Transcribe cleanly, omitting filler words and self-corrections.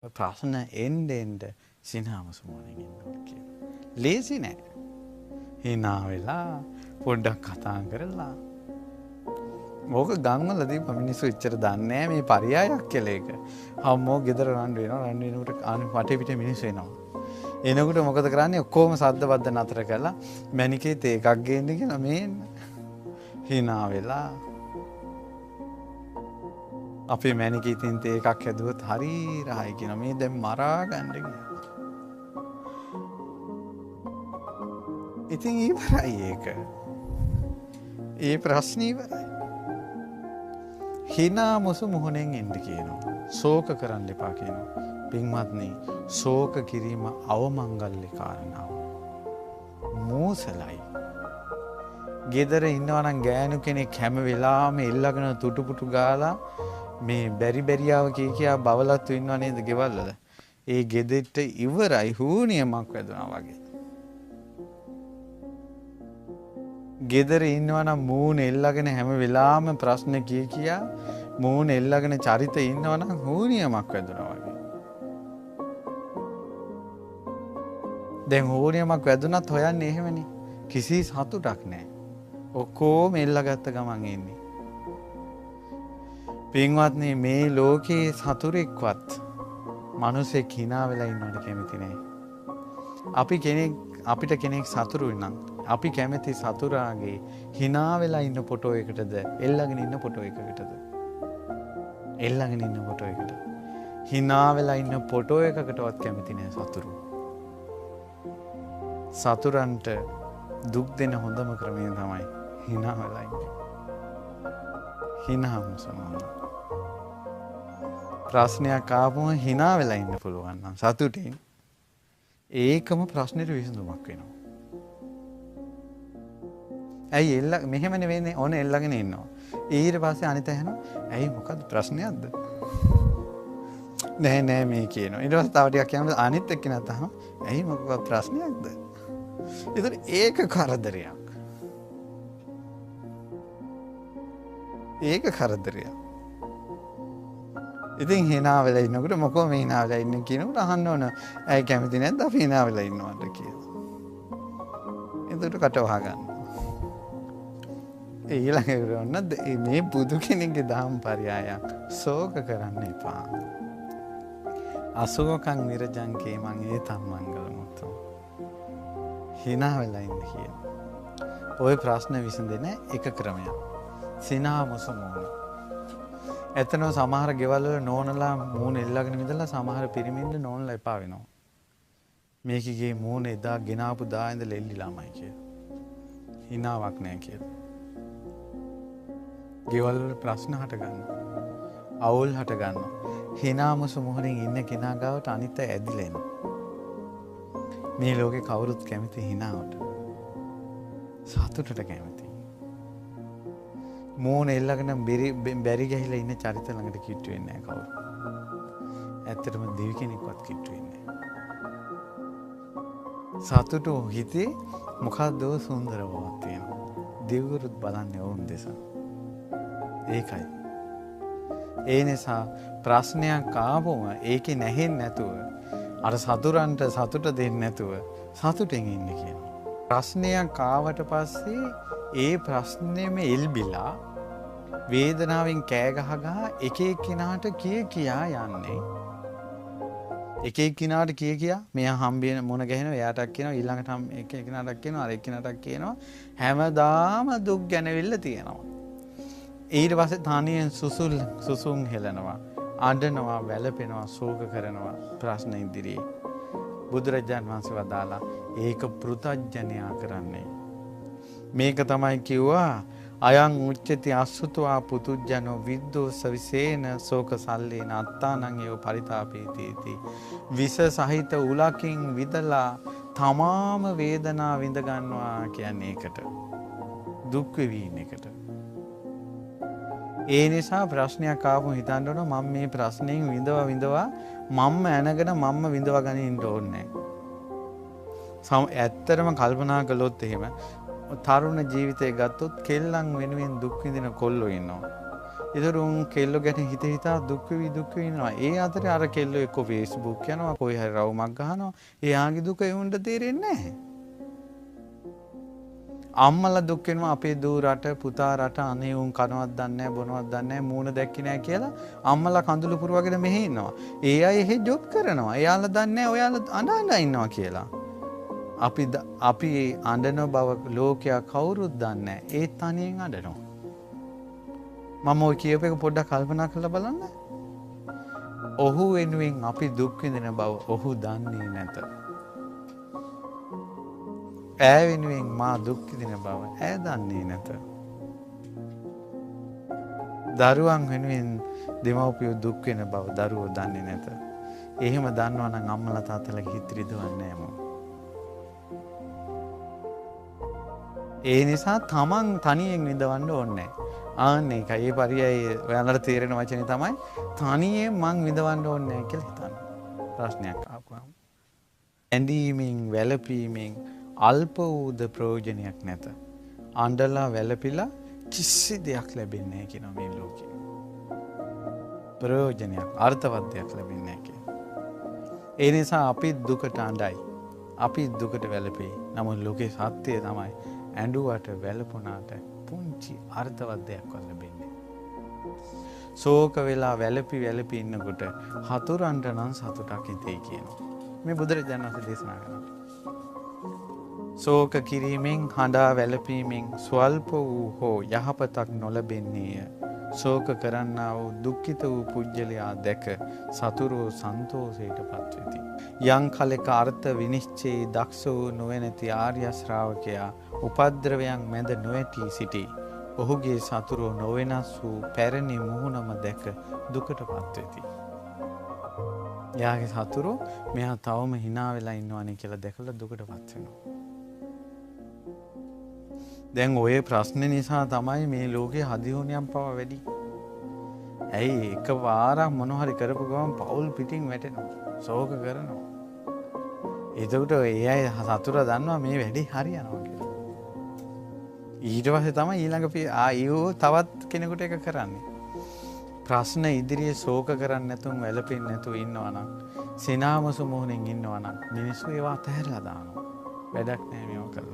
ප්‍රශ්න එන්න සිනහමසු මොනින් ඉන්නවා කියන. ලේසි නෑ. hina වෙලා පොඩ්ඩක් කතා කරලා. මොක ගම්වලදී මිනිස්සු ඉච්චර දන්නේ නෑ මේ පරියායක් කියලා එක. අම්මෝ ගෙදර රණ්ඩු වෙනවා. රණ්ඩු වෙනකොට වටේ පිටේ මිනිස්සු එනවා. එනකොට මොකද කරන්නේ? ඔක්කොම සද්ද බද්ද නතර කරලා මැනිකේ තේ එකක් ගේන්න කියලා මේන්න. hina වෙලා අපේ මැනිකේ තින් තේ එකක් හැදුවොත් හරි රහයි කියන මේ දැන් මරා ගන්න ගියා. ඉතින් ඉවරයි ඒක. ඒ ප්‍රශ්නේ ඉවරයි. hina මුසු මොහොනෙන් එන්න කියනවා. ශෝක කරන්න එපා කියනවා. පින්වත්නි, ශෝක කිරීම අවමංගල්‍ය කාරණාව. මෝසලයි. ගෙදර ඉන්නවා නම් ගෑනු කෙනෙක් හැම වෙලාවෙම එල්ලගෙන තුටුපුටු ගාලා මේ බැරියාව කියා බවලත්තු ඉන්නව නේද ගෙවල් වල. ඒ ගෙදෙට්ට ඉවරයි හූනියමක් වැදුනා වගේ. ගෙදර ඉන්නවා නම් මූණ එල්ලගෙන හැම වෙලාවෙම ප්‍රශ්න කියා මූණ එල්ලගෙන චරිත ඉන්නවා නම් හූනියමක් වැදුනා වගේ. දැන් හූනියමක් වැදුනත් හොයන්නේ එහෙමනේ. කිසි සතුටක් නැහැ. ඔක්කොම එල්ලගත්ත ගමන් එන්නේ. පින්වත්නි, මේ ලෝකේ සතුරෙක්වත් මිනිසෙක් hina වෙලා ඉන්නවට කැමති නැහැ. අපිට කෙනෙක් සතුරු නම් අපි කැමති සතුරාගේ hina වෙලා ඉන්න ෆොටෝ එකටද එල්ලගෙන ඉන්න ෆොටෝ එකකටද? එල්ලගෙන ඉන්න ෆොටෝ එකට. hina වෙලා ඉන්න ෆොටෝ එකකටවත් කැමති නැහැ සතුරු. සතුරන්ට දුක් දෙන හොඳම ක්‍රමය තමයි hina වෙලා ඉන්නේ. hina මුසමන. ප්‍රශ්නයක් ආවම hina වෙලා ඉන්න පුළුවන් නම් සතුටින් ඒකම ප්‍රශ්නෙට විසඳුමක් වෙනවා. ඇයි මෙහෙම නෙවෙන්නේ ඕන එල්ලගෙන ඉන්නවා. ඊට පස්සේ අනිත ඇහෙනවා. ඇයි මොකද්ද ප්‍රශ්නයක්ද? නෑ මේ කියනවා. ඊට පස්සේ තව ටිකක් යනකොට අනිත් එක්කෙනාත් අහනවා. ඇයි මොකක්ද ප්‍රශ්නයක්ද? ඒතර ඒක කරදරයක්. ඒක කරදරයක්. ඉතින් hina වෙලා ඉන්නකොට මොකෝ මේ hina වෙලා ඉන්නේ කියනකොට අහන්න ඕන. ඇයි කැමති නැද්ද අපි hina වෙලා ඉන්නවට කියලා. එතකොට කට වහ ගන්න. ඊළඟට ඔන්න මේ බුදු කෙනෙක්ගේ දහම් පරයයක් ශෝක කරන්න එපා. අශෝකං විරජංකේ මං ඒතම් මංගල මුත්තෝ. hina වෙලා ඉන්න කියන. ওই ප්‍රශ්න විසඳෙන එක ක්‍රමයක්. සිනා මුසු මූණ. එතන සමහර ගෙවල් වල නෝනලා මූණ එල්ලගෙන ඉඳලා සමහර පිරිමින්ද නෝනලා එපා වෙනවා. මේකගේ මූණ එදා ගෙනාපු දා ඉඳලා එල්ලිලාමයි කියලා. hinaවක් නැහැ කියලා. ගෙවල් වල ප්‍රශ්න හට ගන්නවා. අවුල් හට ගන්නවා. hina මුසු මොහොනින් ඉන්න කෙනා ගාවට අනිත් අය ඇදිලා එනවා. මේ ලෝකේ කවුරුත් කැමති hinaවට. සතුටට කැමති. මූණ එල්ලගෙන බැරි ගහිලා ඉන්න චරිත ළඟට කිට්ටු වෙන්නේ නැහැ කවුරු. ඇත්තටම දෙවි කෙනෙක්වත් කිට්ටු වෙන්නේ නැහැ. සතුටු හිතේ මොකද්ද සුන්දර බවක් තියෙනවා. දෙවිවරුත් බලන්නේ වුන් දෙස. ඒකයි. ඒ නිසා ප්‍රශ්නයක් ආවම ඒකේ නැහෙන්නේ නැතුව අර සතුරන්ට සතුට දෙන්නේ නැතුව සතුටෙන් ඉන්න කියනවා. ප්‍රශ්නයක් ආවට පස්සේ ඒ ප්‍රශ්නේම එල්බිලා වේදනාවෙන් කෑ ගහ එක එක්කිනාට කියා යන්නේ. එක එක්කිනාට කියා මෙයා හම්බෙන මොන ගැහෙනවා එයාටක් කියනවා ඊළඟට එක එක්කිනාටක් කියනවා අර එක්කිනාටක් කියනවා හැමදාම දුක් ගැනවිල්ල තියෙනවා. ඊට පස්සේ තනියෙන් සුසුම් හෙලනවා අඬනවා වැළපෙනවා ශෝක කරනවා ප්‍රශ්න ඉදිරියේ. බුදුරජාණන් වහන්සේ වදාලා ඒක පෘතජ්ජනයා කරන්නේ. මේක තමයි කිව්වා අයං උච්චති අසුතවා පුතුජ්ජනෝ විද්දෝස විසේන ශෝක සල්ලේන අත්තානං ඒව පරිතාපේති. විස සහිත උලකින් විදලා තමාම වේදනා විඳ ගන්නවා කියන්නේ ඒකට. දුක් වෙවි ඉන්න එකට. ඒ නිසා ප්‍රශ්නයක් ආවම හිතන්න ඕන මම මේ ප්‍රශ්نين විඳවා මම්ම ඇනගෙන මම්ම විඳවගෙන ඉන්න ඕනේ නැහැ. ඇත්තටම කල්පනා කළොත් එහෙම තරුණ ජීවිතය ගත්තොත් කෙල්ලන් වෙනුවෙන් දුක් විඳින කොල්ලෝ ඉන්නවා. ඒතර උන් කෙල්ලෝ ගැන හිත හිතා දුක් වෙවි ඉන්නවා. ඒ අතරේ අර කෙල්ලෝ එක්ක Facebook යනවා, කොයි හරි රවුමක් ගහනවා. එයාගේ දුක ඒ උන්ට තේරෙන්නේ නැහැ. අම්මලා දුක් වෙනවා අපේ දූ රට පුතා රට අනේ උන් කනවත් දන්නේ නැහැ බොනවත් දන්නේ නැහැ මූණ දැක්කේ නැහැ කියලා අම්මලා කඳුළු පුරවගෙන මෙහෙ ඉන්නවා. ඒ අය එහෙ ජොබ් කරනවා. එයාලා දන්නේ නැහැ ඔයාලා අඬ ඉන්නවා කියලා. අපි අඬන බව ලෝකයා කවුරුත් දන්නේ නැහැ. ඒ තනියෙන් අඬනවා. මම ඔය කියප එක පොඩ්ඩක් කල්පනා කරලා බලන්න. ඔහු වෙනුවෙන් අපි දුක් විඳින බව ඔහු දන්නේ නැත. ඈ වෙනුවෙන් මා දුක් විඳින බව ඈ දන්නේ නැත. දරුවන් වෙනුවෙන් දෙමව්පියෝ දුක් වෙන බව දරුවෝ දන්නේ නැත. එහෙම දන්නවා නම් අම්මලා තාත්තලා හිත රිදවන්නේ නැහැ. ඒ නිසා තමන් තනියෙන් විඳවන්න ඕනේ නැහැ. ආන්න ඒකයි. ඒ පරියයි ඔයාලට තේරෙන වචනේ තමයි තනියෙන් මං විඳවන්න ඕනේ නැහැ කියලා හිතන්න. ප්‍රශ්නයක් ආවම. ඇඳීමෙන් වැළපීමෙන් අල්ප වූද ප්‍රයෝජනයක් නැත. අඬලා වැළපිලා කිසි දෙයක් ලැබෙන්නේ නැහැ කියනවා මේ ලෝකේ. ප්‍රයෝජනයක් අර්ථවත් දෙයක් ලැබෙන්නේ නැහැ කියනවා. ඒ නිසා අපි දුකට අඬයි. අපි දුකට වැළපෙයි. නමුත් ලෝකේ සත්‍යය තමයි ඇඬුවට වැළපුණාට පුංචි අර්ථවත් දෙයක්වත් ලැබෙන්නේ. ශෝක වෙලා වැළපි ඉන්නකොට හතුරන්ට නම් සතුටක් හිතේ කියනවා. මේ බුදුරජාණන් වහන්සේ දේශනා කරනවා. ශෝක කිරීමෙන් හඬා වැළපීමෙන් ස්වල්ප වූ හෝ යහපතක් නොලැබෙන්නේය. ශෝක කරන්නා වූ දුක්ඛිත වූ පුජ්‍යලයා දැක සතුරෝ සන්තෝෂයට පත්වෙති. යම් කලෙක අර්ථ විනිශ්චයේ දක්ෂ වූ නොවැනති ආර්ය ශ්‍රාවකයා උපද්‍රවයන් මැද නොවැටී සිටී. ඔහුගේ සතුරෝ නොවෙනස් වූ පැරණි මුහුණම දැක දුකට පත්වෙති. යාගේ සතුරෝ මෙයා තවම hina වෙලා ඉන්නවනේ කියලා දැකලා දුකට පත් වෙනවා. දැන් ඔය ප්‍රශ්නේ නිසා තමයි මේ ලෝකේ හදිහුණියම් පව වැඩි. ඇයි එක පාරක් මොන හරි කරපු ගමන් පවුල් පිටින් වැටෙනවා. ශෝක කරනවා. එතකොට ඒ අය සතුට දන්නවා මේ වැඩේ හරියනවා කියලා. ඊට පස්සේ තමයි ඊළඟ ආයෝ තවත් කෙනෙකුට එක කරන්නේ. ප්‍රශ්න ඉදිරියේ ශෝක කරන්නේ නැතුව වැළපෙන්නේ නැතුව ඉන්නවා නම් සිනාමසු මොහොනින් ඉන්නවා නම් මිනිස්සු ඒවා අතහැරලා දානවා. වැඩක් නැහැ මේවා කරලා.